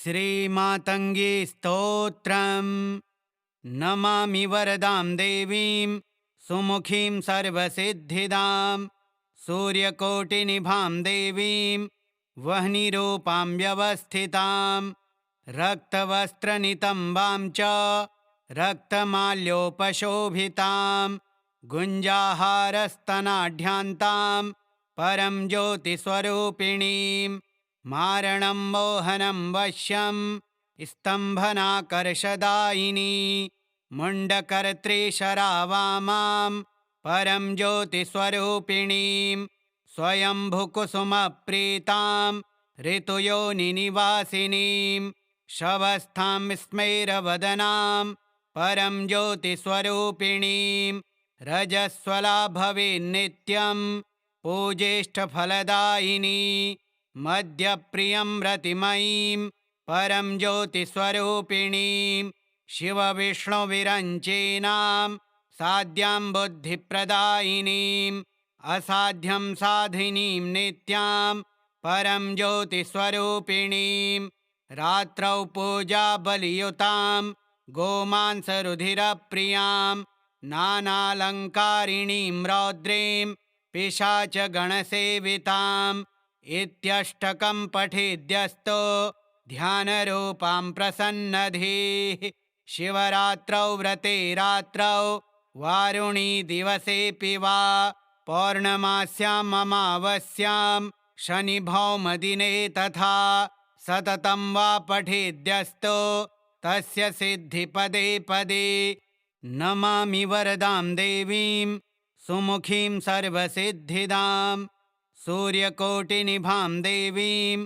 श्रीमातङ्गी स्तोत्रम्। नमामि वरदां देवीं सुमुखीं सर्वसिद्धिदां सूर्यकोटिनिभां देवीं वह्निरूपां व्यवस्थितां रक्तवस्त्रनितम्बां च रक्तमाल्योपशोभितां गुञ्जाहारस्तनाढ्यान्तां परं ज्योतिस्वरूपिणीं मारणं मोहनं वश्यं स्तम्भनाकर्षदायिनी मुण्डकर्त्रीशरावामां परं ज्योतिस्वरूपिणीं स्वयंभुकुसुमप्रीतां ऋतुयोनिनिवासिनीं शवस्थां स्मेरवदनां परं ज्योतिस्वरूपिणीं रजस्वला भवेन्नित्यं पूजेष्टफलदायिनी मद्यप्रियं रतिमयीं परं ज्योतिस्वरूपिणीं शिवविष्णुविरञ्चीनां साद्यां बुद्धिप्रदायिनीं असाध्यं साधिनीं नित्यां परं ज्योतिस्वरूपिणीं रात्रौ पूजाबलियुतां गोमांसरुधिरप्रियां नानालङ्कारिणीं रौद्रीं पिशाचगणसेविताम् इत्यष्टकं पठेद्यस्तो ध्यानरूपां प्रसन्नधीः शिवरात्रौ व्रते रात्रौ वारुणी दिवसेऽपि वा पौर्णमास्याममावस्यां शनिभौमदिने तथा सततं वा पठेद्यस्तो तस्य सिद्धिपदे पदे। नमामि वरदां देवीं सुमुखीं सर्वसिद्धिदां सूर्यकोटिनिभां देवीं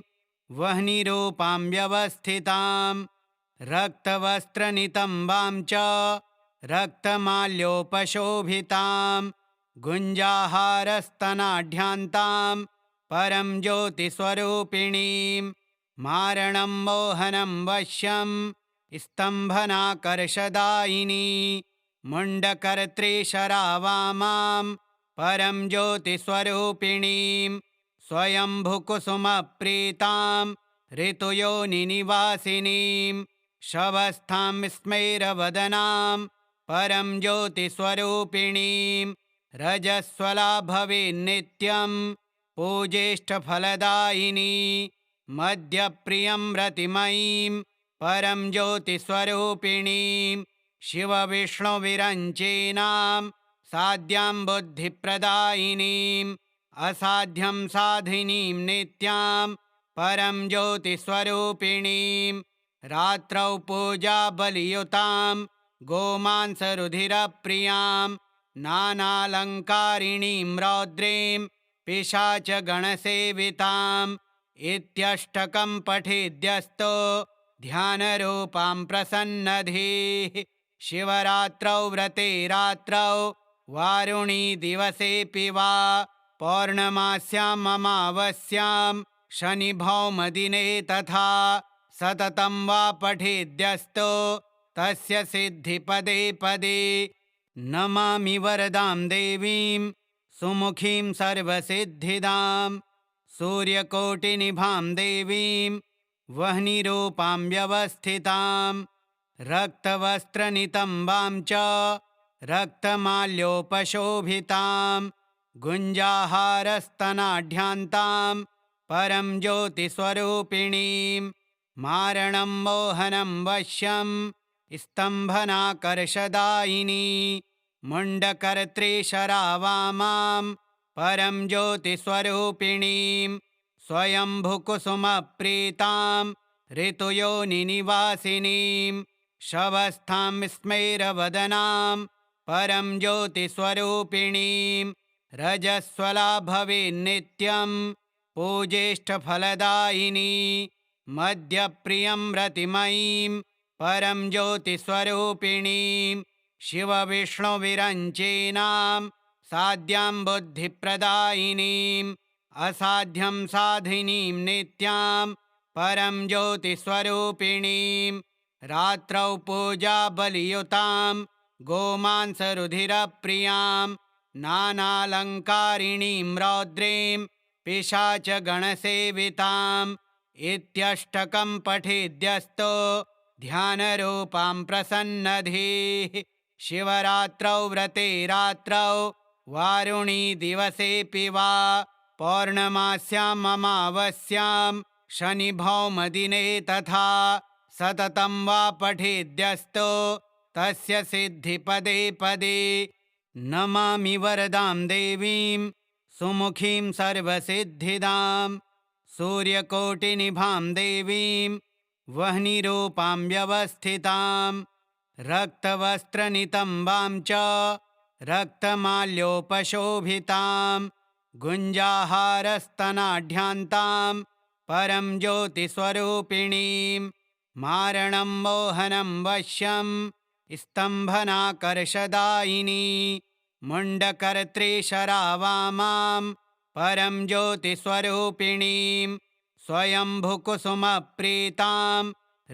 वह्निरूपां व्यवस्थितां रक्तवस्त्रनितम्बां च रक्तमाल्योपशोभितां गुञ्जाहारस्तनाढ्यान्तां परं ज्योतिस्वरूपिणीं मारणं मोहनं वश्यं स्तम्भनाकर्षदायिनी मुण्डकर्त्रीशरावामां परं ज्योतिस्वरूपिणीं स्वयंभुकुसुमप्रीतां ऋतुयोनिनिवासिनीं शवस्थां स्मेरवदनां परं ज्योतिस्वरूपिणीं रजस्वला भवेन्नित्यं पूजेष्टफलदायिनी मद्यप्रियं रतिमयीं परं ज्योतिस्वरूपिणीं शिवविष्णुविरञ्चीनां साद्यां बुद्धिप्रदायिनीं असाध्यं साधिनीं नित्यां परं ज्योतिस्वरूपिणीं रात्रौ पूजाबलियुतां गोमांसरुधिरप्रियां नानालङ्कारिणीं रौद्रीं पिशाचगणसेविताम् इत्यष्टकं पठेद्यस्तो ध्यानरूपां प्रसन्नधीः शिवरात्रौ व्रते रात्रौ वारुणी दिवसेऽपि वा पौर्णमास्याममावस्यां शनिभौमदिने तथा सततं वा पठेद्यस्तो तस्य सिद्धिपदे पदे। नमामि वरदां देवीं सुमुखीं सर्वसिद्धिदां सूर्यकोटिनिभां देवीं वह्निरूपां व्यवस्थितां रक्तवस्त्रनितम्बां च रक्तमाल्योपशोभितां गुञ्जाहारस्तनाढ्यान्तां परं ज्योतिस्वरूपिणीं मारणं मोहनं वश्यं स्तम्भनाकर्षदायिनी मुण्डकर्त्रीशरावामां परं ज्योतिस्वरूपिणीं स्वयंभुकुसुमप्रीतां ऋतुयोनिनिवासिनीं शवस्थां स्मेरवदनां परं ज्योतिस्वरूपिणीं रजस्वला भवेन्नित्यं पूजेष्टफलदायिनी मद्यप्रियं रतिमयीं परं ज्योतिस्वरूपिणीं शिवविष्णुविरञ्चीनां साद्यां बुद्धिप्रदायिनीं असाध्यं साधिनीं नित्यां परं ज्योतिस्वरूपिणीं रात्रौ पूजाबलियुतां गोमांसरुधिरप्रियां नानालङ्कारिणीं रौद्रीं पिशाचगणसेविताम् इत्यष्टकं पठेद्यस्तो ध्यानरूपां प्रसन्नधीः शिवरात्रौ व्रते रात्रौ वारुणी दिवसेऽपि वा पौर्णमास्याममावस्यां शनिभौमदिने तथा सततं वा पठेद्यस्तो तस्य सिद्धिपदे पदे। नमामि वरदां देवीं सुमुखीं सर्वसिद्धिदां सूर्यकोटिनिभां देवीं वह्निरूपां व्यवस्थितां रक्तवस्त्रनितम्बां च रक्तमाल्योपशोभितां गुञ्जाहारस्तनाढ्यान्तां परं ज्योतिस्वरूपिणीं मारणं मोहनं वश्यं स्तम्भनाकर्षदायिनी मुण्डकर्त्री शरावामां परं ज्योतिस्वरूपिणीं स्वयंभुकुसुमप्रीतां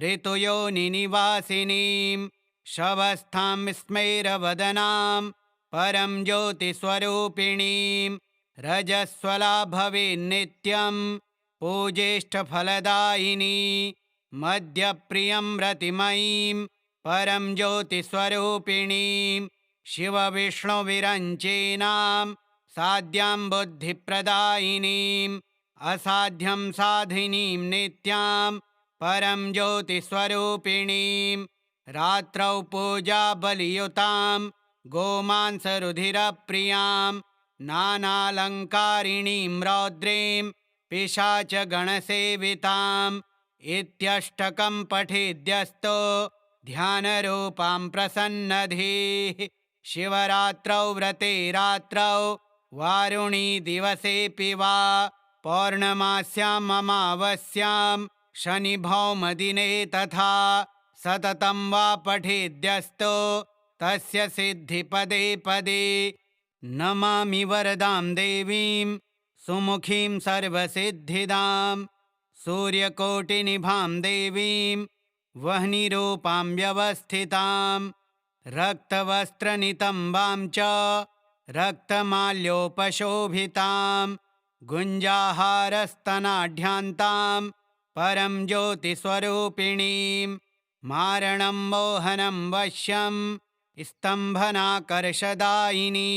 ऋतुयोनिनिवासिनीं शवस्थां स्मेरवदनां परं ज्योतिस्वरूपिणीं रजस्वला भवेन्नित्यं पूजेष्टफलदायिनी मद्यप्रियं रतिमयीं परं ज्योतिस्वरूपिणीं शिवविष्णुविरञ्चीनां साद्यां बुद्धिप्रदायिनीं असाध्यं साधिनीं नित्यां परं ज्योतिस्वरूपिणीं रात्रौ पूजाबलियुतां गोमांसरुधिरप्रियां नानालङ्कारिणीं रौद्रीं पिशाचगणसेविताम् इत्यष्टकं पठेद्यस्तो ध्यानरूपां प्रसन्नधीः शिवरात्रौ व्रते रात्रौ वारुणी दिवसेऽपि वा पौर्णमास्याममावस्यां शनिभौमदिने तथा सततं वा पठेद्यस्तो तस्य सिद्धिपदे पदे। नमामि वरदां देवीं सुमुखीं सर्वसिद्धिदां सूर्यकोटिनिभां देवीं वह्निरूपां व्यवस्थितां रक्तवस्त्रनितम्बां च रक्तमाल्योपशोभितां गुञ्जाहारस्तनाढ्यान्तां परं ज्योतिस्वरूपिणीं मारणं मोहनं वश्यं स्तम्भनाकर्षदायिनी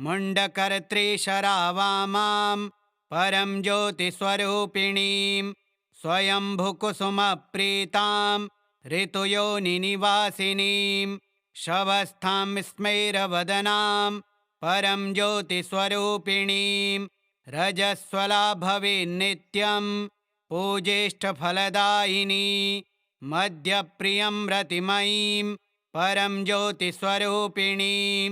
मुण्डकर्त्री शरावामां परं ज्योतिस्वरूपिणीं स्वयंभुकुसुमप्रीतां ऋतुयोनिनिवासिनीं शवस्थां स्मेरवदनां परं ज्योतिस्वरूपिणीं रजस्वला भवेन्नित्यं पूजेष्टफलदायिनी मद्यप्रियं रतिमयीं परं ज्योतिस्वरूपिणीं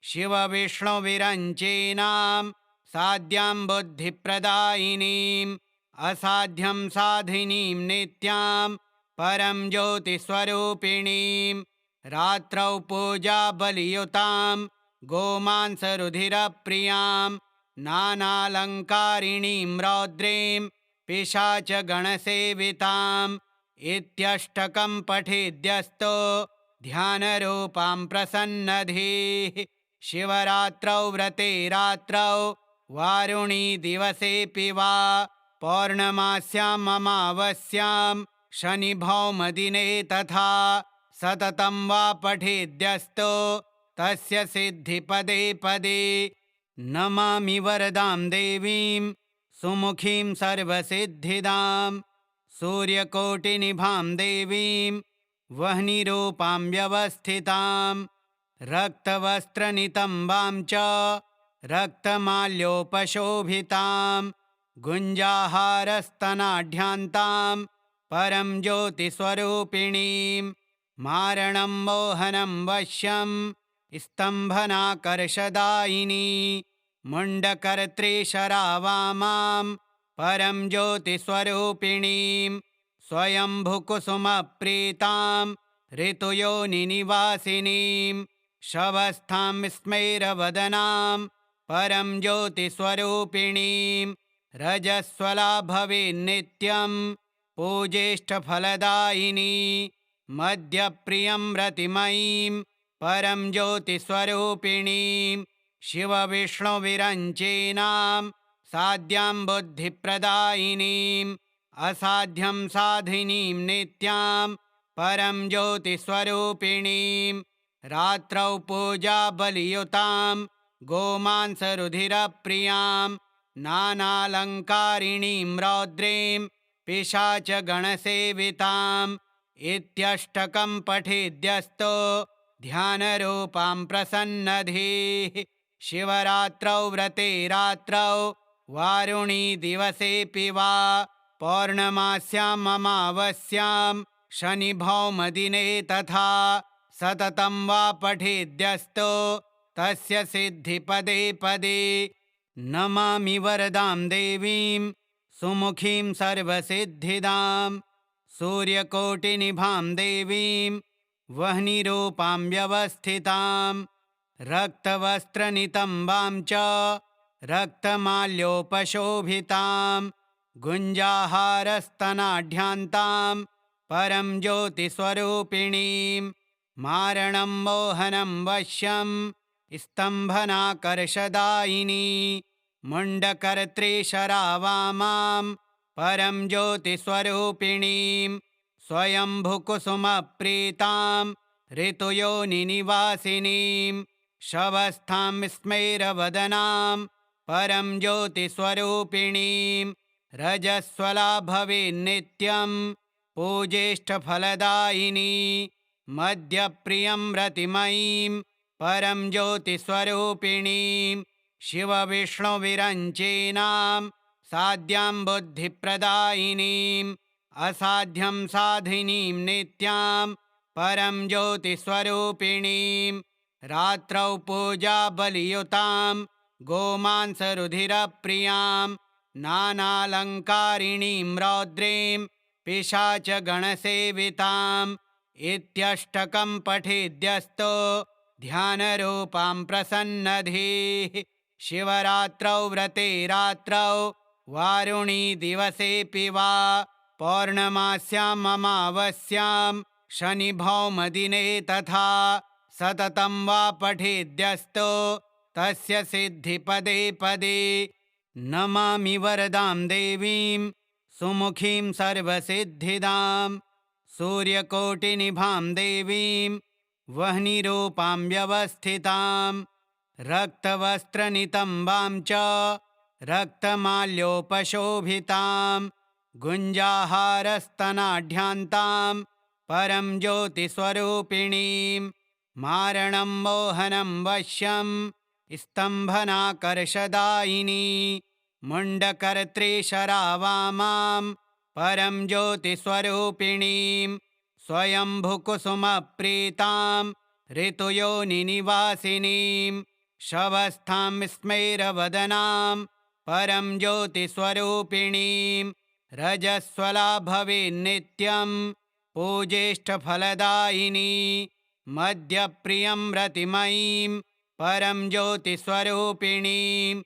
शिवविष्णुविरञ्चीनां साद्यां बुद्धिप्रदायिनीं असाध्यं साधिनीं नित्यां परं ज्योतिस्वरूपिणीं रात्रौ पूजाबलियुतां गोमांसरुधिरप्रियां नानालङ्कारिणीं रौद्रीं पिशाचगणसेविताम् इत्यष्टकं पठेद्यस्तो ध्यानरूपां प्रसन्नधीः शिवरात्रौ व्रते रात्रौ वारुणी दिवसेऽपि वा पौर्णमास्याममावस्यां शनिभौमदिने तथा सततं वा पठेद्यस्तो तस्य सिद्धिपदे पदे। नमामि वरदां देवीं सुमुखीं सर्वसिद्धिदां सूर्यकोटिनिभां देवीं वह्निरूपां व्यवस्थितां रक्तवस्त्रनितम्बां च रक्तमाल्योपशोभितां गुञ्जाहारस्तनाढ्यान्तां परं ज्योतिस्वरूपिणीं मारणं मोहनं वश्यं स्तम्भनाकर्षदायिनी मुण्डकर्त्री शरावामां परं ज्योतिस्वरूपिणीं स्वयंभुकुसुमप्रीतां ऋतुयोनिनिवासिनीं शवस्थां स्मेरवदनां परं ज्योतिस्वरूपिणीं रजस्वला भवेन्नित्यं पूजेष्टफलदायिनी मद्यप्रियं रतिमयीं परं ज्योतिस्वरूपिणीं शिवविष्णुविरञ्चीनां साद्यां बुद्धिप्रदायिनीं असाध्यं साधिनीं नित्यां परं ज्योतिस्वरूपिणीं रात्रौ पूजाबलियुतां गोमांसरुधिरप्रियां नानालङ्कारिणीं रौद्रीं पिशाचगणसेविताम् इत्यष्टकं पठेद्यस्तो ध्यानरूपां प्रसन्नधीः शिवरात्रौ व्रते रात्रौ वारुणी दिवसेऽपि वा पौर्णमास्याममावस्यां शनिभौमदिने तथा सततं वा पठेद्यस्तो तस्य सिद्धिपदे पदे। नमामि वरदां देवीं सुमुखीं सर्वसिद्धिदां सूर्यकोटिनिभां देवीं वह्निरूपां व्यवस्थितां रक्तवस्त्रनितम्बां च रक्तमाल्योपशोभितां गुञ्जाहारस्तनाढ्यान्तां परं ज्योतिस्वरूपिणीं मारणं मोहनं वश्यं स्तम्भनाकर्षदायिनी मुण्डकर्त्री शरावामां परं ज्योतिस्वरूपिणीं स्वयंभुकुसुमप्रीतां ऋतुयोनिनिवासिनीं शवस्थां स्मेरवदनां परं ज्योतिस्वरूपिणीं रजस्वला भवेन्नित्यं पूजेष्टफलदायिनी मद्यप्रियं रतिमयीं परं ज्योतिस्वरूपिणीं शिवविष्णुविरञ्चीनां साद्यां बुद्धिप्रदायिनीं असाध्यं साधिनीं नित्यां परं ज्योतिस्वरूपिणीं रात्रौ पूजाबलियुतां गोमांसरुधिरप्रियां नानालङ्कारिणीं रौद्रीं पिशाचगणसेविताम् इत्यष्टकं पठेद्यस्तो ध्यानरूपां प्रसन्नधीः शिवरात्रौ व्रते रात्रौ वारुणी दिवसेऽपि वा पौर्णमास्याममावस्यां शनिभौमदिने तथा सततं वा पठेद्यस्तो तस्य सिद्धिपदे पदे। नमामि वरदां देवीं सुमुखीं सर्वसिद्धिदां सूर्यकोटिनिभां देवीं वह्निरूपां व्यवस्थितां रक्तवस्त्रनितम्बां च रक्तमाल्योपशोभितां गुञ्जाहारस्तनाढ्यान्तां परं ज्योतिस्वरूपिणीं मारणं मोहनं वश्यं स्तम्भनाकर्षदायिनी मुण्डकर्त्री शरावामां परं ज्योतिस्वरूपिणीं स्वयंभुकुसुमप्रीतां ऋतुयोनिनिवासिनीं शवस्थां स्मेरवदनां परं ज्योतिस्वरूपिणीं रजस्वला भवेन्नित्यं पूजेष्टफलदायिनी मद्यप्रियं रतिमयीं परं ज्योतिस्वरूपिणीं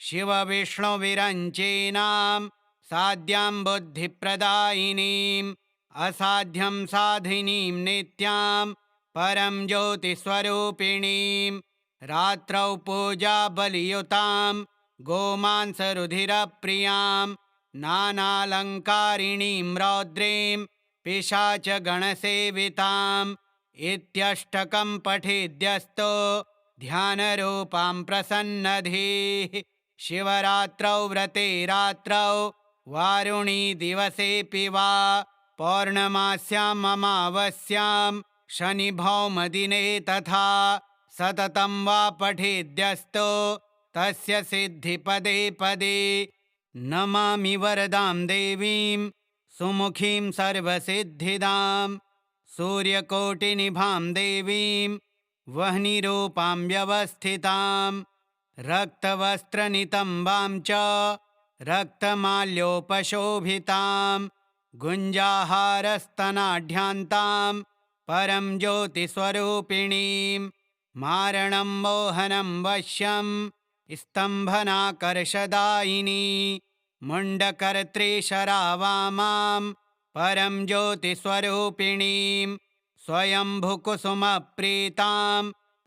शिवविष्णुविरञ्चीनां साद्यां बुद्धिप्रदायिनीं असाध्यं साधिनीं नित्यां परं ज्योतिस्वरूपिणीं रात्रौ पूजाबलियुतां गोमांसरुधिरप्रियां नानालङ्कारिणीं रौद्रीं पिशाचगणसेविताम् इत्यष्टकं पठेद्यस्तो ध्यानरूपां प्रसन्नधीः शिवरात्रौ व्रते रात्रौ वारुणी दिवसेऽपि वा पौर्णमास्याममावस्यां शनिभौमदिने तथा सततं वा पठेद्यस्तो तस्य सिद्धिपदे पदे। नमामि वरदां देवीं सुमुखीं सर्वसिद्धिदां सूर्यकोटिनिभां देवीं वह्निरूपां व्यवस्थितां रक्तवस्त्रनितम्बां च रक्तमाल्योपशोभितां गुञ्जाहारस्तनाढ्यान्तां परं ज्योतिस्वरूपिणीं मारणं मोहनं वश्यं स्तम्भनाकर्षदायिनी मुण्डकर्त्री शरावामां परं ज्योतिस्वरूपिणीं स्वयंभुकुसुमप्रीतां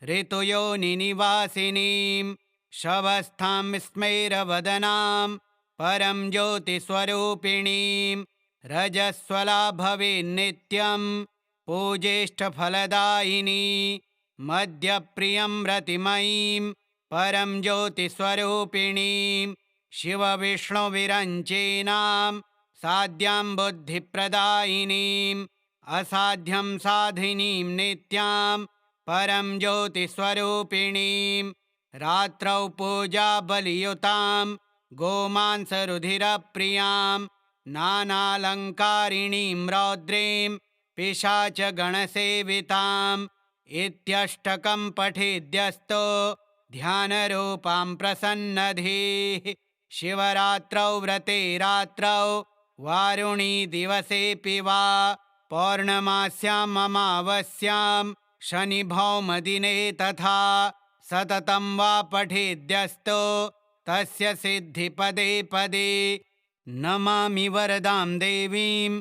ऋतुयोनिनिवासिनीं शवस्थां स्मेरवदनां परं ज्योतिस्वरूपिणीं रजस्वला भवेन्नित्यं पूजेष्टफलदायिनी मद्यप्रियं रतिमयीं परं ज्योतिस्वरूपिणीं शिवविष्णुविरञ्चीनां साद्यां बुद्धिप्रदायिनीम् असाध्यं साधिनीं नित्यां परं ज्योतिस्वरूपिणीं रात्रौ पूजाबलियुतां गोमांसरुधिरप्रियां नानालङ्कारिणीं रौद्रीं पिशाचगणसेविताम् इत्यष्टकं पठेद्यस्तो ध्यानरूपां प्रसन्नधीः शिवरात्रौ व्रते रात्रौ वारुणी दिवसेऽपि वा पौर्णमास्याम् अमावास्यां शनिभौमदिने तथा सततं वा पठेद्यस्तो तस्य सिद्धिपदे पदे नमामि वरदां देवीं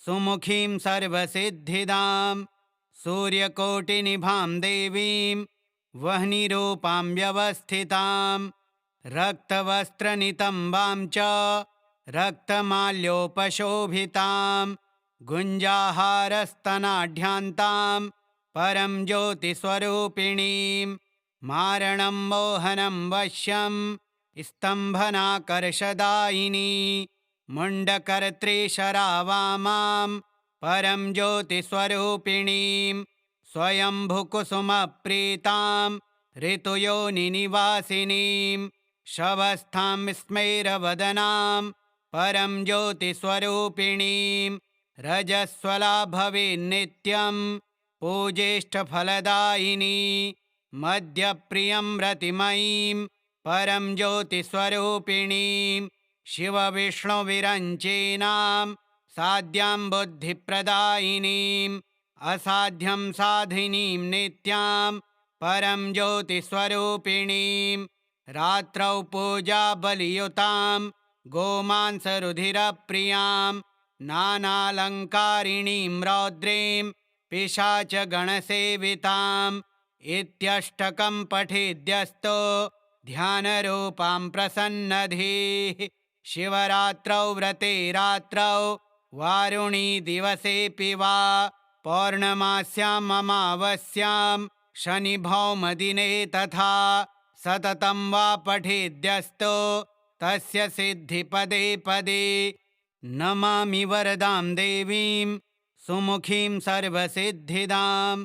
सुमुखीं सर्वसिद्धिदां सूर्यकोटिनिभां देवीं वह्निरूपां व्यवस्थितां रक्तवस्त्रनितम्बां च रक्तमाल्योपशोभितां गुञ्जाहारस्तनाढ्यान्तां परं ज्योतिस्वरूपिणीं मारणं मोहनं वश्यं स्तम्भनाकर्षदायिनी मुण्डकर्त्री शरावामां परं ज्योतिस्वरूपिणीं स्वयंभुकुसुमप्रीतां ऋतुयोनिनिवासिनीं शवस्थां स्मेरवदनां परं ज्योतिस्वरूपिणीं रजस्वला भवेन्नित्यं पूजेष्टफलदायिनी मद्यप्रियं रतिमयीं परं ज्योतिस्वरूपिणीं शिवविष्णुविरञ्चीनां साद्यां बुद्धिप्रदायिनीम् असाध्यं साधिनीं नित्यां परं ज्योतिस्वरूपिणीं रात्रौ पूजाबलियुतां गोमांसरुधिरप्रियां नानालङ्कारिणीं रौद्रीं पिशाचगणसेविताम् इत्यष्टकं पठेद्यस्तो ध्यानरूपां प्रसन्नधीः शिवरात्रौ व्रते रात्रौ वारुणी दिवसेऽपि वा पौर्णमास्याम् अमावास्यां शनिभौमदिने तथा सततं वा पठेद्यस्तो तस्य सिद्धिपदे पदे नमामि वरदां देवीं सुमुखीं सर्वसिद्धिदां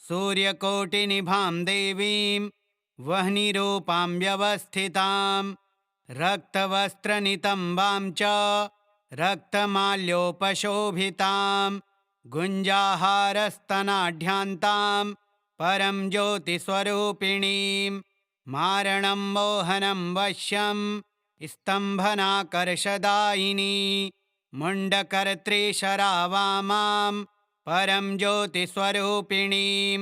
सूर्यकोटिनिभां देवीं वह्निरूपां व्यवस्थितां रक्तवस्त्रनितम्बां च रक्तमाल्योपशोभितां गुञ्जाहारस्तनाढ्यान्तां परं ज्योतिस्वरूपिणीं मारणं मोहनं वश्यं स्तम्भनाकर्षदायिनी मुण्डकर्त्री शरावामां परं ज्योतिस्वरूपिणीं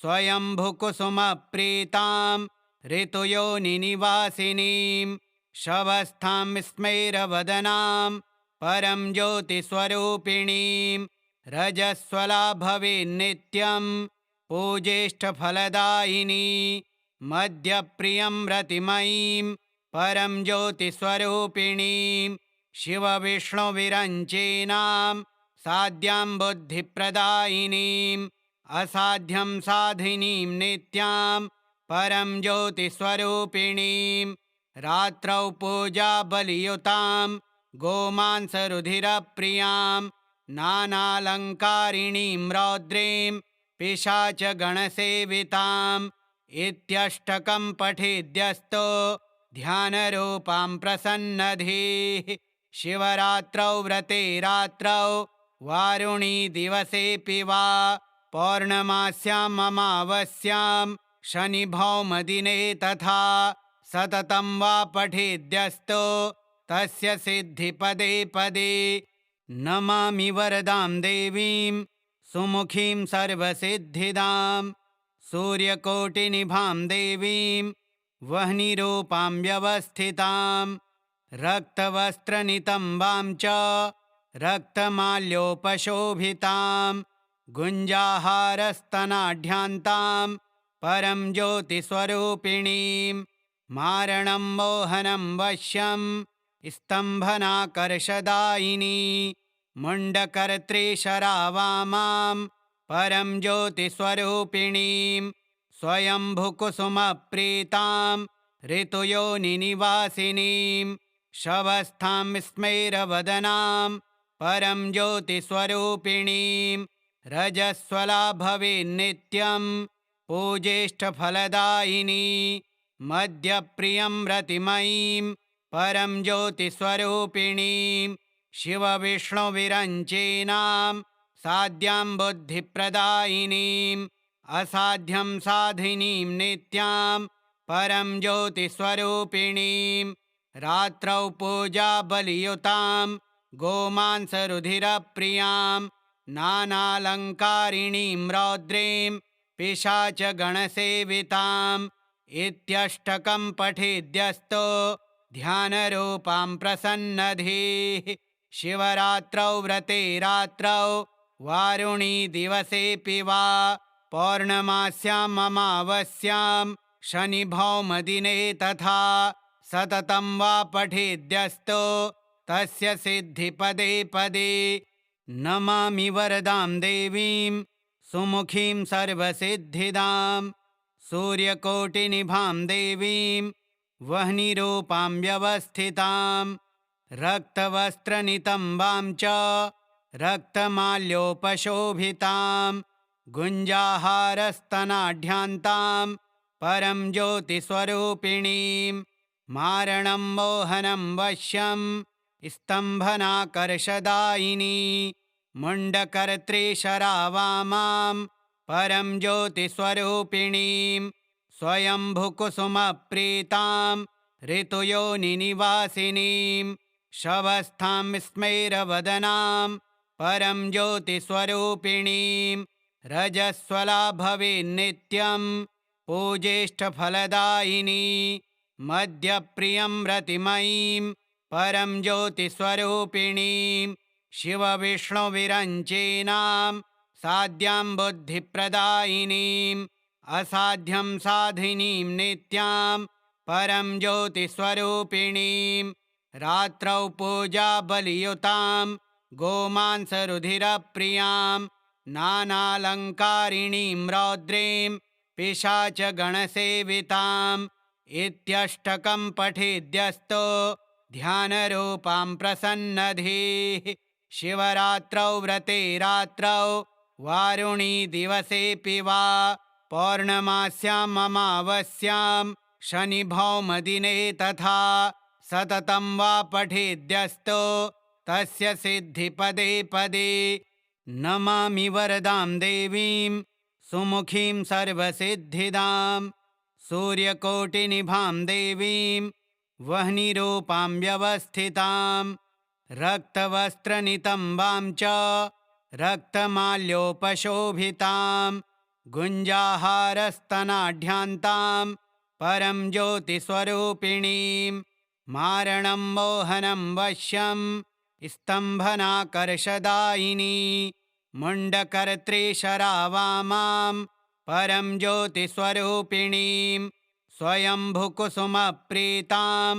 स्वयंभुकुसुमप्रीतां ऋतुयोनिनिवासिनीं शवस्थां स्मेरवदनां परं ज्योतिस्वरूपिणीं रजस्वला भवेन्नित्यं पूजेष्टफलदायिनी मद्यप्रियं रतिमयीं परं ज्योतिस्वरूपिणीं शिवविष्णुविरञ्चीनां साद्यां बुद्धिप्रदायिनीम् असाध्यं साधिनीं नित्यां परं ज्योतिस्वरूपिणीं रात्रौ पूजाबलियुतां गोमांसरुधिरप्रियां नानालङ्कारिणीं रौद्रीं पिशाचगणसेविताम् इत्यष्टकं पठेद्यस्तो ध्यानरूपां प्रसन्नधीः शिवरात्रौ व्रते रात्रौ वारुणी दिवसेऽपि वा पौर्णमास्याम् अमावास्यां शनिभौमदिने तथा सततं वा पठेद्यस्तो तस्य सिद्धिपदे पदे नमामि वरदां देवीं सुमुखीं सर्वसिद्धिदां सूर्यकोटिनिभां देवीं वह्निरूपां व्यवस्थितां रक्तवस्त्रनितम्बां च रक्तमाल्योपशोभितां गुञ्जाहारस्तनाढ्यान्तां परं ज्योतिस्वरूपिणीं मारणं मोहनं वश्यं स्तम्भनाकर्षदायिनी मुण्डकर्त्रीशरावामां परं ज्योतिस्वरूपिणीं स्वयम्भुकुसुमप्रीतां ऋतुयोनिनिवासिनीं शवस्थां स्मेरवदनां परं ज्योतिस्वरूपिणीं रजस्वला भवेन्नित्यं पूजेष्टफलदायिनी मद्यप्रियं रतिमयीं परं ज्योतिस्वरूपिणीं शिवविष्णुविरञ्चीनां साद्यां बुद्धिप्रदायिनीम् असाध्यं साधिनीं नित्यां परं ज्योतिस्वरूपिणीं रात्रौ पूजाबलियुतां गोमांसरुधिरप्रियां नानालङ्कारिणीं रौद्रीं पिशाचगणसेविताम् इत्यष्टकं पठेद्यस्तो ध्यानरूपां प्रसन्नधीः शिवरात्रौ व्रते रात्रौ वारुणी दिवसेऽपि वा पौर्णमास्याम् अमावास्यां शनिभौमदिने तथा सततं वा पठेद्यस्तो तस्य सिद्धिपदे पदे नमामि वरदां देवीं सुमुखीं सर्वसिद्धिदां सूर्यकोटिनिभां देवीं वह्निरूपां व्यवस्थितां रक्तवस्त्रनितम्बां च रक्तमाल्योपशोभितां गुञ्जाहारस्तनाढ्यान्तां परं ज्योतिस्वरूपिणीं मारणं मोहनं वश्यं स्तम्भनाकर्षदायिनी मुण्डकर्त्रीशरावामां परं ज्योतिस्वरूपिणीं स्वयम्भुकुसुमप्रीतां ऋतुयोनिनिवासिनीं शवस्थां स्मेरवदनां परं ज्योतिस्वरूपिणीं रजस्वला भवेन्नित्यं पूजेष्टफलदायिनी मद्यप्रियं रतिमयीं परं ज्योतिस्वरूपिणीं शिवविष्णुविरञ्चीनां साद्यां बुद्धिप्रदायिनीम् असाध्यं साधिनीं नित्यां परं ज्योतिस्वरूपिणीं रात्रौ पूजाबलियुतां गोमांसरुधिरप्रियां नानालङ्कारिणीं रौद्रीं पिशाचगणसेविताम् इत्यष्टकं पठेद्यस्तो ध्यानरूपां प्रसन्नधीः शिवरात्रौ व्रते रात्रौ वारुणी दिवसेऽपि वा पौर्णमास्याम् अमावास्यां शनिभौमदिने तथा सततं वा पठेद्यस्तो तस्य सिद्धिपदे पदे नमामि वरदां देवीं सुमुखीं सर्वसिद्धिदां सूर्यकोटिनिभां देवीं वह्निरूपां व्यवस्थितां रक्तवस्त्रनितम्बां च रक्तमाल्योपशोभितां गुञ्जाहारस्तनाढ्यान्तां परं ज्योतिस्वरूपिणीं मारणं मोहनं वश्यं स्तम्भनाकर्षदायिनी मुण्डकर्त्रीशरावामां परं ज्योतिस्वरूपिणीं स्वयम्भुकुसुमप्रीतां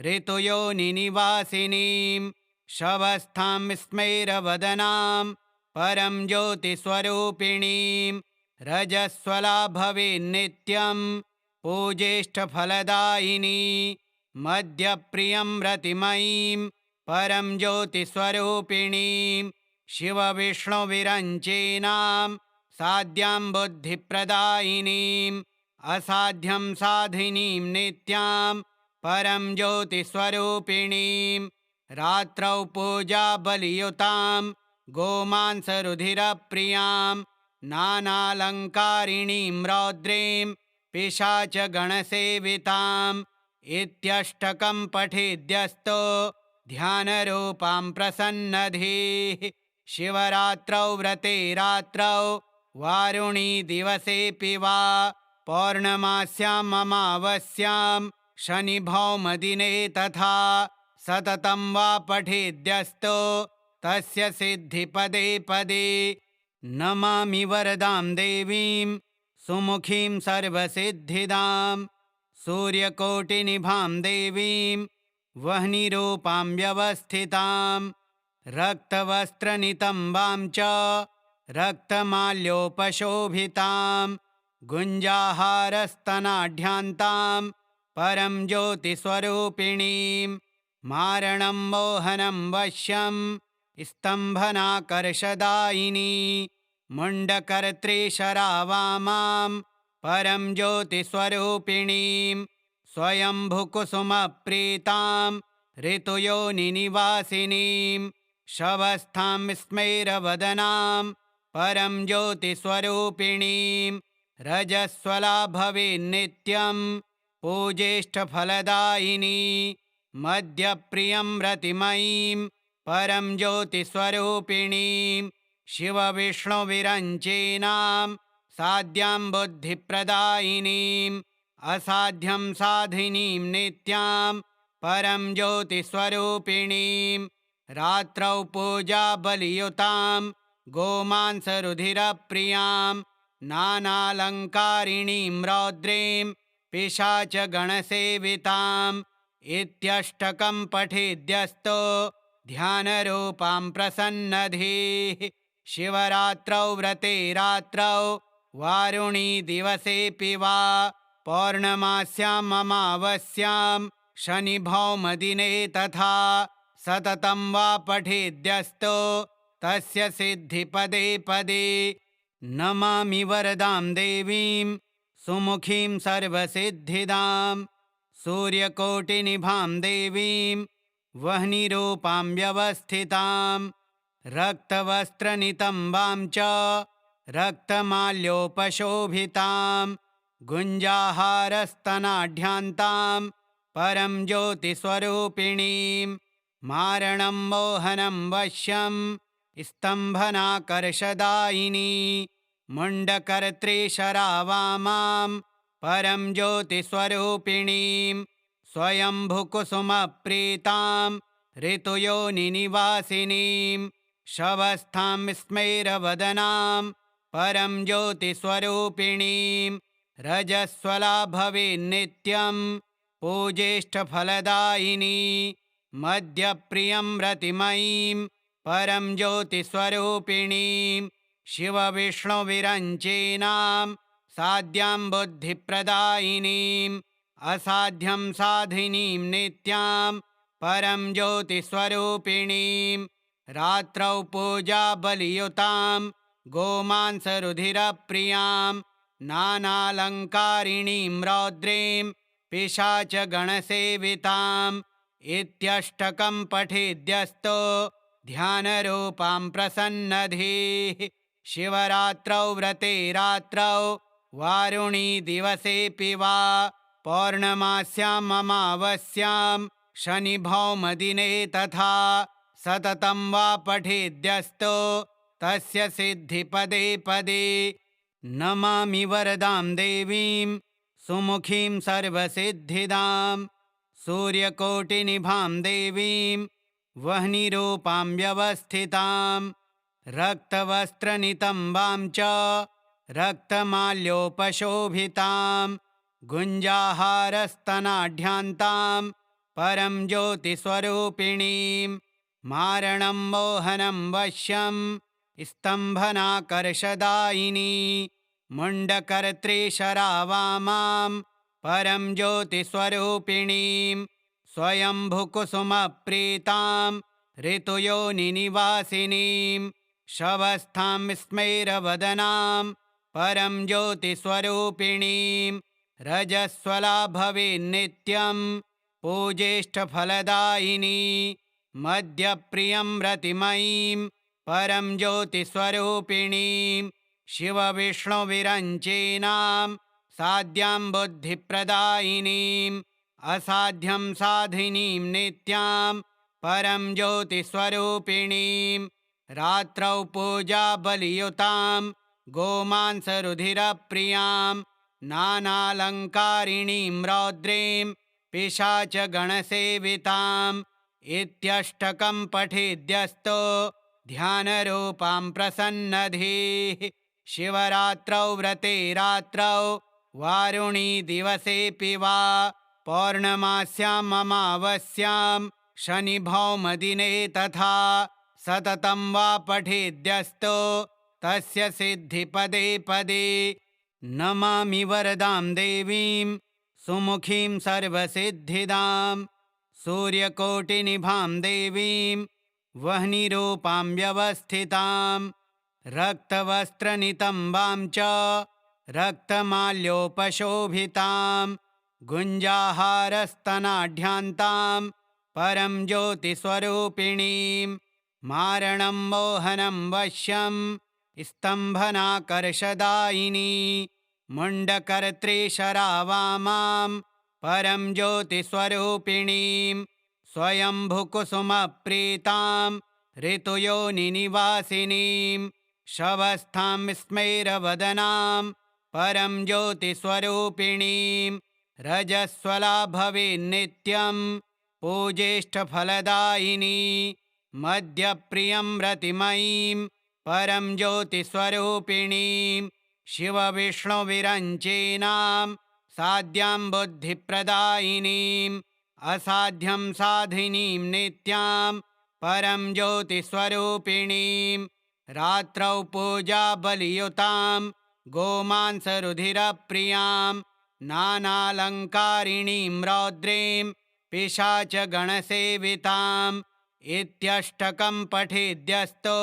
ऋतुयोनिनिवासिनीं शवस्थां स्मेरवदनां परं ज्योतिस्वरूपिणीं रजस्वला भवेन्नित्यं पूजेष्टफलदायिनी मद्यप्रियं रतिमयीं परं ज्योतिस्वरूपिणीं शिवविष्णुविरञ्चीनां साद्यां बुद्धिप्रदायिनीम् असाध्यं साधिनीं नित्यां परं ज्योतिस्वरूपिणीं रात्रौ पूजाबलियुतां गोमांसरुधिरप्रियां नानालङ्कारिणीं रौद्रीं पिशाचगणसेविताम् इत्यष्टकं पठेद्यस्तो ध्यानरूपां प्रसन्नधीः शिवरात्रौ व्रते रात्रौ वारुणी दिवसेऽपि वा पौर्णमास्याम् अमावास्यां शनिभौमदिने तथा सततं वा पठेद्यस्तो तस्य सिद्धिपदे पदे नमामि वरदां देवीं सुमुखीं सर्वसिद्धिदां सूर्यकोटिनिभां देवीं वह्निरूपां व्यवस्थितां रक्तवस्त्रनितम्बां च रक्तमाल्योपशोभितां गुञ्जाहारस्तनाढ्यान्तां परं ज्योतिस्वरूपिणीं मारणं मोहनं वश्यं स्तम्भनाकर्षदायिनी मुण्डकर्त्रीशरावामां परं ज्योतिस्वरूपिणीं स्वयंभुकुसुमप्रीतां ऋतुयोनिनिवासिनीं शवस्थां स्मेरवदनां परं ज्योतिस्वरूपिणीं रजस्वला भवेन्नित्यं पूजेष्टफलदायिनी मद्यप्रियं रतिमयीं परं ज्योतिस्वरूपिणीं शिवविष्णुविरञ्चीनां साद्यां बुद्धिप्रदायिनीम् असाध्यं साधिनीं नित्यां परं ज्योतिस्वरूपिणीं रात्रौ पूजाबलियुतां गोमांसरुधिरप्रियां नानालङ्कारिणीं रौद्रीं पिशाचगणसेविताम् इत्यष्टकं पठेद्यस्तो ध्यानरूपां प्रसन्नधीः शिवरात्रौ व्रते रात्रौ वारुणी दिवसेऽपि वा पौर्णमास्याममावस्यां शनिभौमदिने तथा सततं वा पठेद्यस्तो तस्य सिद्धिपदे पदे नमामि वरदां देवीं सुमुखीं सर्वसिद्धिदां सूर्यकोटिनिभां देवीं वह्निरूपां व्यवस्थितां रक्तवस्त्रनितम्बां च रक्तमाल्योपशोभितां गुञ्जाहारस्तनाढ्यान्तां परं ज्योतिस्वरूपिणीं मारणं मोहनं वश्यं स्तम्भनाकर्षदायिनी मुण्डकर्त्रीशरावामां परं ज्योतिस्वरूपिणीं स्वयंभुकुसुमप्रीतां ऋतुयोनिनिवासिनीं शवस्थां स्मेरवदनां परं ज्योतिस्वरूपिणीं रजस्वला भवेन्नित्यं पूजेष्टफलदायिनी मद्यप्रियं रतिमयीं परं ज्योतिस्वरूपिणीं शिवविष्णुविरञ्चीनां साद्यां बुद्धिप्रदायिनीम् असाध्यं साधिनीं नित्यां परं ज्योतिस्वरूपिणीं रात्रौ पूजाबलियुतां गोमांसरुधिरप्रियां नानालङ्कारिणीं रौद्रीं पिशाचगणसेविताम् इत्यष्टकं पठेद्यस्तो ध्यानरूपां प्रसन्नधीः शिवरात्रौ व्रते रात्रौ वारुणी दिवसेऽपि वा पौर्णमास्याममावस्यां शनिभौमदिने तथा सततं वा पठेद्यस्तो तस्य सिद्धिपदे पदे नमामि वरदां देवीं सुमुखीं सर्वसिद्धिदां सूर्यकोटिनिभां देवीं वह्निरूपां व्यवस्थितां रक्तवस्त्रनितम्बां च रक्तमाल्योपशोभितां गुञ्जाहारस्तनाढ्यान्तां परं ज्योतिस्वरूपिणीं मारणं मोहनं वश्यं स्तम्भनाकर्षदायिनी मुण्डकर्त्रीशरावामां परं ज्योतिस्वरूपिणीं स्वयंभुकुसुमप्रीतां ऋतुयोनिनिवासिनीं शवस्थां स्मेरवदनां परं ज्योतिस्वरूपिणीं रजस्वला भवेन्नित्यं पूजेष्टफलदायिनी मद्यप्रियं रतिमयीं परं ज्योतिस्वरूपिणीं शिवविष्णुविरञ्चीनां साद्यां बुद्धिप्रदायिनीम् असाध्यं साधिनीं नित्यां परं ज्योतिस्वरूपिणीं रात्रौ पूजाबलियुतां गोमांसरुधिरप्रियां नानालङ्कारिणीं रौद्रीं पिशाचगणसेविताम् इत्यष्टकं पठेद्यस्तो ध्यानरूपां प्रसन्नधीः शिवरात्रौ व्रते रात्रौ वारुणी दिवसेऽपि वा पौर्णमास्याममावस्यां शनिभौमदिने तथा सततं वा पठेद्यस्तो तस्य सिद्धिपदे पदे। नमामि वरदां देवीं सुमुखीं सर्वसिद्धिदां सूर्यकोटिनिभां देवीं वह्निरूपां व्यवस्थितां रक्तवस्त्रनितम्बां च रक्तमाल्योपशोभितां गुञ्जाहारस्तनाढ्यान्तां परं ज्योतिस्वरूपिणीं मारणं मोहनं वश्यं स्तम्भनाकर्षदायिनी मुण्डकर्त्रीशरावामां परं ज्योतिस्वरूपिणीं स्वयंभुकुसुमप्रीतां ऋतुयोनिनिवासिनीं शवस्थां स्मेरवदनां परं ज्योतिस्वरूपिणीं रजस्वला भवेन्नित्यं पूजेष्टफलदायिनी मद्यप्रियं रतिमयीं परं ज्योतिस्वरूपिणीं शिवविष्णुविरञ्चीनां साद्यां बुद्धिप्रदायिनीं असाध्यं साधिनीं नित्यां परं ज्योतिस्वरूपिणीं रात्रौ पूजाबलियुतां गोमांसरुधिरप्रियां नानालङ्कारिणीं रौद्रीं पिशाचगणसेविताम् इत्यष्टकं पठेद्यस्तो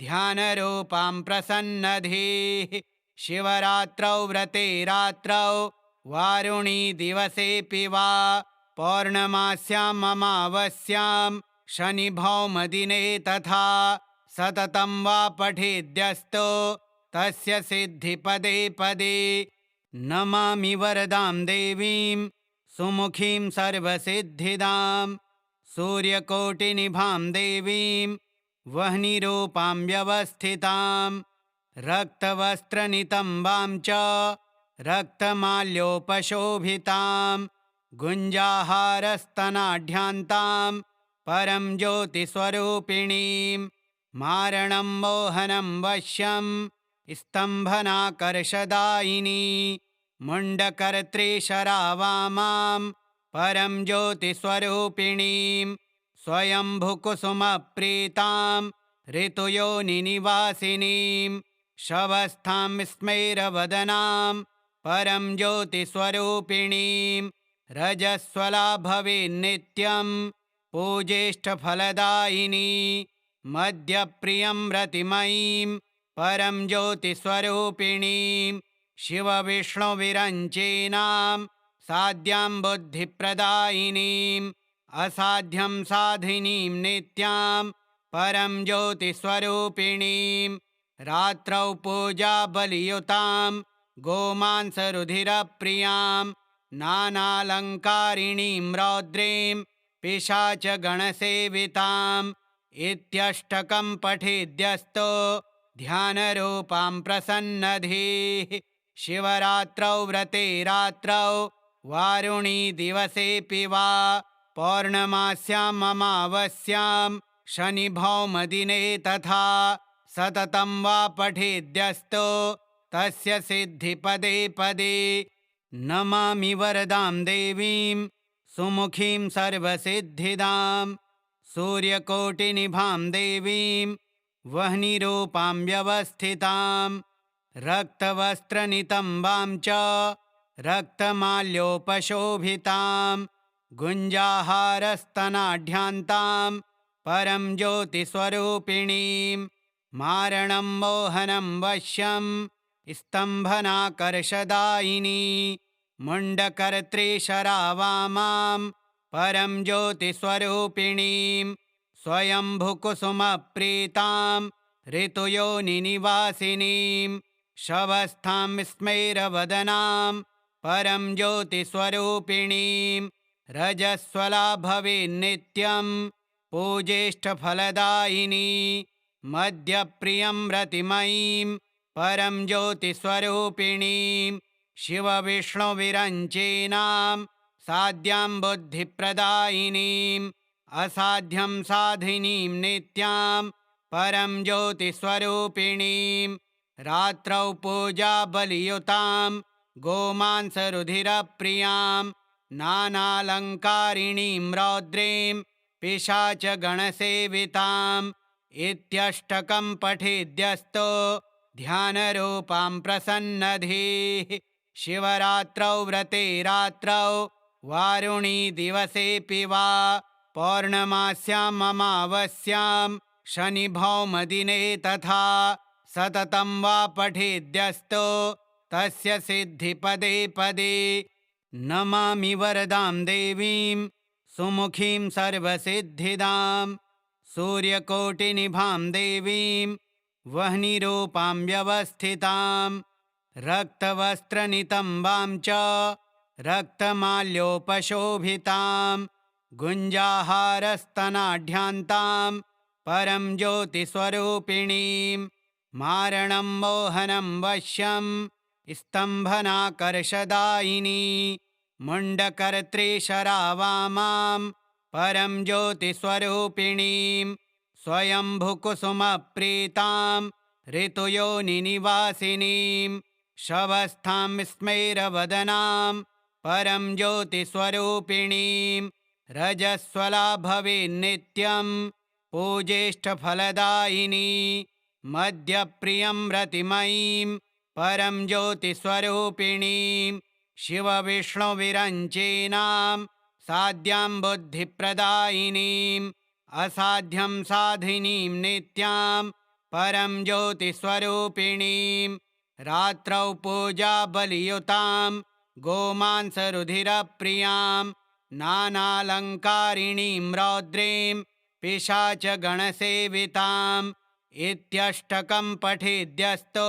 ध्यानरूपां प्रसन्नधीः शिवरात्रौ व्रते रात्रौ वारुणी दिवसेऽपि वा पौर्णमास्याममावस्यां शनिभौमदिने तथा सततं वा पठेद्यस्तो तस्य सिद्धिपदे पदे। नमामि वरदां देवीं सुमुखीं सर्वसिद्धिदां सूर्यकोटिनिभां देवीं वह्निरूपां व्यवस्थितां रक्तवस्त्रनितम्बां च रक्तमाल्योपशोभितां गुञ्जाहारस्तनाढ्यान्तां परं ज्योतिस्वरूपिणीं मारणं मोहनं वश्यं स्तम्भनाकर्षदायिनी मुण्डकर्त्रीशरावामां परं ज्योतिस्वरूपिणीं स्वयंभुकुसुमप्रीतां ऋतुयोनिनिवासिनीं शवस्थां स्मेरवदनां परं ज्योतिस्वरूपिणीं रजस्वला भवेन्नित्यं पूजेष्टफलदायिनी मद्यप्रियं रतिमयीं परं ज्योतिस्वरूपिणीं शिवविष्णुविरञ्चीनां साद्यां बुद्धिप्रदायिनीं असाध्यं साधिनीं नित्यां परं ज्योतिस्वरूपिणीं रात्रौ पूजाबलियुतां गोमांसरुधिरप्रियां नानालङ्कारिणीं रौद्रीं पिशाचगणसेविताम् इत्यष्टकं पठेद्यस्तो ध्यानरूपां प्रसन्नधीः शिवरात्रौ व्रते रात्रौ वारुणी दिवसेऽपि वा पौर्णमास्याममावस्यां शनिभौमदिने तथा सततं वा पठेद्यस्तो तस्य सिद्धिपदे पदे। नमामि वरदां देवीं सुमुखीं सर्वसिद्धिदां सूर्यकोटिनिभां देवीं वह्निरूपां व्यवस्थितां रक्तवस्त्रनितम्बां च रक्तमाल्योपशोभितां गुञ्जाहारस्तनाढ्यान्तां परं ज्योतिस्वरूपिणीं मारणं मोहनं वश्यं स्तम्भनाकर्षदायिनी मुण्डकर्त्रीशरावामां परं ज्योतिस्वरूपिणीं स्वयंभुकुसुमप्रीतां ऋतुयोनिनिवासिनीं शवस्थां स्मेरवदनां परं ज्योतिस्वरूपिणीं रजस्वला भवेन्नित्यं पूजेष्टफलदायिनी मद्यप्रियं रतिमयीं परं ज्योतिस्वरूपिणीं शिवविष्णुविरञ्चीनां साद्यां बुद्धिप्रदायिनीं असाध्यं साधिनीं नित्यां परं ज्योतिस्वरूपिणीं रात्रौ पूजाबलियुतां गोमांसरुधिरप्रियां नानालङ्कारिणीं रौद्रीं पिशाचगणसेवितां इत्यष्टकं पठेद्यस्तो ध्यानरूपां प्रसन्नधीः शिवरात्रौ व्रते रात्रौ वारुणी दिवसेऽपि वा पौर्णमास्याममावस्यां शनिभौमदिने तथा सततं वा पठेद्यस्तो तस्य सिद्धिपदे पदे। नमामि वरदां देवीं सुमुखीं सर्वसिद्धिदां सूर्यकोटिनिभां देवीं वह्निरूपां व्यवस्थितां रक्तवस्त्रनितम्बां च रक्तमाल्योपशोभितां गुञ्जाहारस्तनाढ्यान्तां परं ज्योतिस्वरूपिणीं मारणं मोहनं वश्यं स्तम्भनाकर्षदायिनी मुण्डकर्त्री शरावामां परं ज्योतिस्वरूपिणीं स्वयंभुकुसुमप्रीतां ऋतुयोनिनिवासिनीं शवस्थां स्मेरवदनां परं ज्योतिस्वरूपिणीं रजस्वला भवेन्नित्यं पूजेष्टफलदायिनी मद्यप्रियं रतिमयीं परं ज्योतिस्वरूपिणीं शिवविष्णुविरञ्चीनां साद्यां बुद्धिप्रदायिनीं असाध्यं साधिनीं नित्यां परं ज्योतिस्वरूपिणीं रात्रौ पूजाबलियुतां गोमांसरुधिरप्रियां नानालङ्कारिणीं रौद्रीं पिशाचगणसेविताम् इत्यष्टकं पठेद्यस्तो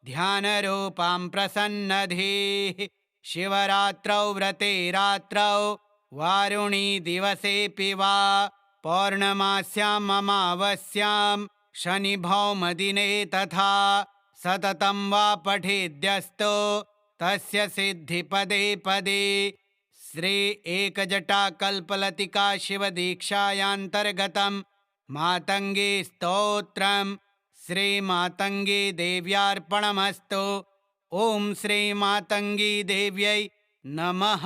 ध्यानरूपां प्रसन्नधीः शिवरात्रौ व्रते रात्रौ वारुणी दिवसेऽपि वा पौर्णमास्याममावस्यां शनिभौमदिने तथा सततं वा पठेद्यस्तो तस्य सिद्धिपदे पदे। श्री एकजटाकल्पलतिका शिवदीक्षायान्तर्गतं मातङ्गी स्तोत्रं श्रीमातङ्गी देव्यार्पणमस्तु। ॐ श्रीमातङ्गी देव्यै नमः।